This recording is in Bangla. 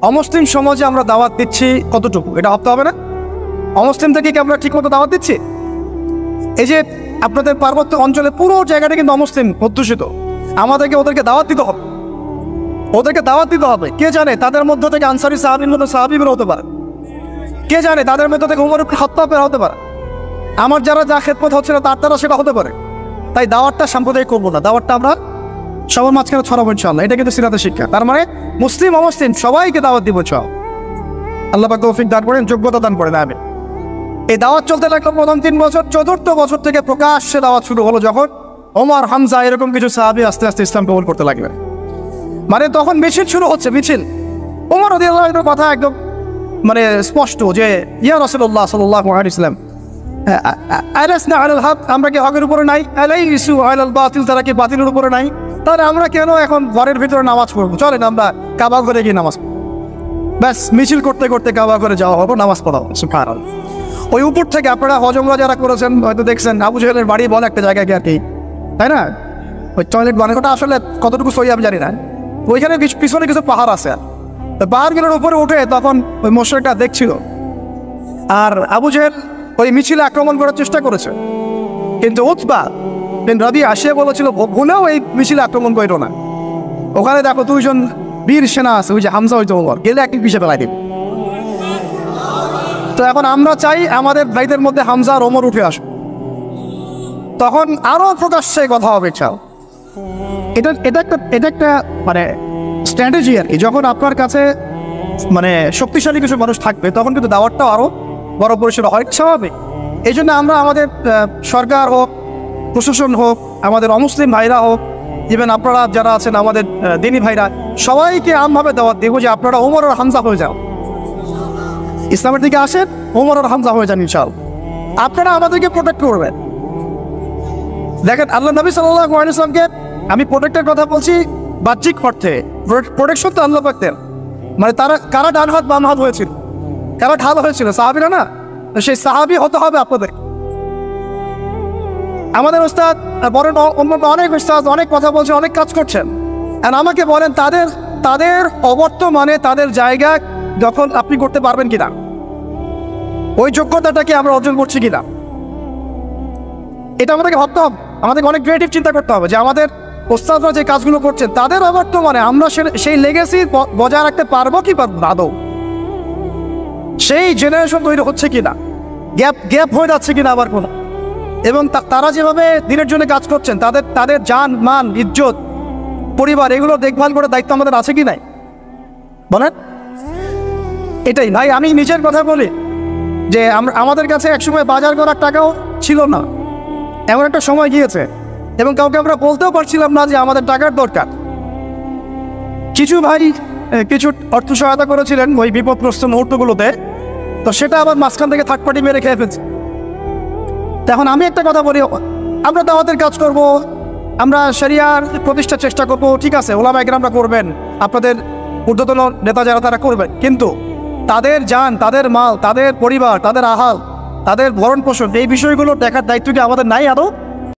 অমুসলিম সমাজে আমরা দাওয়াত দিচ্ছি কতটুকু, এটা ভাবতে হবে না? অমুসলিম থেকে কি আমরা ঠিকমতো দাওয়াত দিচ্ছি? এই যে আপনাদের পার্বত্য অঞ্চলে পুরো জায়গাটা কিন্তু অমুসলিম অধ্যুষিত, আমাদেরকে ওদেরকে দাওয়াত দিতে হবে, ওদেরকে দাওয়াত দিতে হবে। কে জানে তাদের মধ্য থেকে আনসারি সাহাবীর মতো সাহাবী বের হতে পারে, কে জানে তাদের মধ্য থেকে উমর ইবনে খাত্তাব বের হতে পারে, আমার যারা যা খেদমত হচ্ছে না তার দ্বারা সেটা হতে পারে। তাই দাওয়াতটা সাম্প্রদায়িক করবো না, দাওয়াতটা আমরা সবার মাঝখানে ছড়াবো ইনশাআল্লাহ। এটা কিন্তু সিরাতের শিক্ষা। তার মানে মুসলিম অমুসলিম সবাইকে দাওয়াত দিব। আল্লাহ পাক তৌফিক দান করেন, যোগ্যতা দান করেন। আমি এই দাওয়াত চলতে লাগলো প্রথম 3 বছর। 4র্থ বছর থেকে প্রকাশ্যে দাওয়াত শুরু হলো, যখন ওমর, হামজা এরকম কিছু সাহাবী আস্তে আস্তে ইসলাম কবুল করতে লাগবে। মানে তখন মিছিল শুরু হচ্ছে, মিছিল। ওমর রাদিয়াল্লাহু আনহুর কথা একদম মানে স্পষ্ট যে ইয়া রাসূলুল্লাহ সাল্লাল্লাহু আলাইহি ওয়াসাল্লাম, আলাসনা আলাল হক, আমরা কি হকের উপরে নাই? আলাইসু আলাল বাতিল, তারা কি বাতিলের উপরে নাই? তাহলে আমরা কেন এখন ঘরের ভিতরে নামাজ পড়বো? চলেন আমরা কাবা ঘরে গিয়ে নামাজ পড়ব। ব্যাস, মিছিল করতে করতে কাবা ঘরে যাওয়া হবো, নামাজ পড়া হবে। সুবহানাল্লাহ। ওই উপর থেকে আপনারা হজমরা যারা করেছেন হয়তো দেখছেন, আবু জাহেলের বাড়ি বলে একটা জায়গায় আর কি, তাই না? ওই টয়লেট বানানোটা আসলে কতটুকু সহি আমি জানি না। ওইখানে পিছনে কিছু পাহাড় আছে, পাহাড়গুলোর উপরে উঠে তখন ওই মোশরিকটা দেখছিল, আর আবু জাহেল ওই মিছিলে আক্রমণ করার চেষ্টা করেছে, কিন্তু উতবা বিন রাবিআ আসিয়া বলেছিল ভুলেও এই মিছিলে আক্রমণ করো না, ওখানে দেখো 2 জন বীর সেনা আছে, ওই যে হামজা, ওই যে ওমর, গেলে একটি পিছিয়ে ফেলাই দিবে। তো এখন আমরা চাই আমাদের ভাইদের মধ্যে হামজা আর ওমর উঠে আসুক, তখন আরো প্রকাশ্যে কথা হবে। এটা একটা মানে স্ট্র্যাটেজি আর কি। যখন আপনার কাছে মানে শক্তিশালী কিছু মানুষ থাকবে, তখন কিন্তু দাওয়াতটাও আরো বড় পরিসরে হয়, স্বাভাবিক। এই জন্য আমরা আমাদের সরকার হোক, প্রশাসন হোক, আমাদের অমুসলিম ভাইরা হোক, ইভেন আপনারা যারা আছেন আমাদের দিনী ভাইরা, সবাইকে আমভাবে দাওয়াত দেবো যে আপনারা ওমর আর হামজা হয়ে যাও, ইসলামের দিকে আসেন, ওমর আর হামজা হয়ে যান ইনশাআল্লাহ। আপনারা আমাদেরকে প্রোটেক্ট করবেন। দেখেন, আল্লাহ নবী সাল্লাল্লাহু আলাইহি ওয়াসাল্লামকে আমি প্রোটেক্টের কথা বলছি বাহ্যিক অর্থে, প্রোটেকশন তো আল্লাহ পাক দেন। মানে তারা কারা ডান হাত বাম হাত হয়েছিল, কারা ঢাল হয়েছিল, সাহাবীরা না? সেই সাহাবী হতে হবে আপনাদের। আমাদের ওস্তাদ বড় অনেক ওস্তাদ অনেক কথা বলছে, অনেক কাজ করছেন, আর আমাকে বলেন তাদের অবর্তমানে তাদের জায়গা যখন আপনি করতে পারবেন কিনা, ওই যোগ্যতাটাকে আমরা অর্জন করছি কিনা, এটা আমাদেরকে ভাবতে হবে। আমাদেরকে অনেক ক্রিয়েটিভ চিন্তা করতে হবে যে আমাদের ওস্তাদরা যে কাজগুলো করছেন তাদের অবর্তমানে আমরা সেই লেগেসি বজায় রাখতে পারবো কি পারবো না, আদৌ সেই জেনারেশন তৈরি হচ্ছে কিনা, গ্যাপ হয়ে যাচ্ছে কিনা আবার কোনো, এবং তারা যেভাবে দিনের জন্য কাজ করছেন তাদের জান মান ইজ্জত পরিবার এগুলো দেখভাল করার দায়িত্ব আমাদের আছে কি নাই বলেন? এটাই ভাই, আমি নিজের কথা বলি যে আমাদের কাছে একসময় বাজার করার টাকাও ছিল না, এমন একটা সময় গিয়েছে, এবং কাউকে আমরা বলতেও পারছিলাম না যে আমাদের টাকার দরকার। কিছু ভাই কিছু অর্থ সহায়তা করেছিলেন ওই বিপদগ্রস্ত মুহূর্তগুলোতে, তো সেটা আবার মাঝখান থেকে থার্ড পার্টি মেরে খেয়ে ফেলছে। এখন আমি একটা কথা বলি, আমরা দাওয়াতের কাজ করব, আমরা শরিয়ার প্রতিষ্ঠার চেষ্টা করব, ঠিক আছে, ওলামা ইকরামরা করবেন, আপনাদের ঊর্ধ্বতন নেতা যারা তারা করবেন, কিন্তু তাদের জান, তাদের মাল, তাদের পরিবার, তাদের আহাল, তাদের ভরণ পোষণ, এই বিষয়গুলো দেখার দায়িত্ব কি আমাদের নাই আদৌ?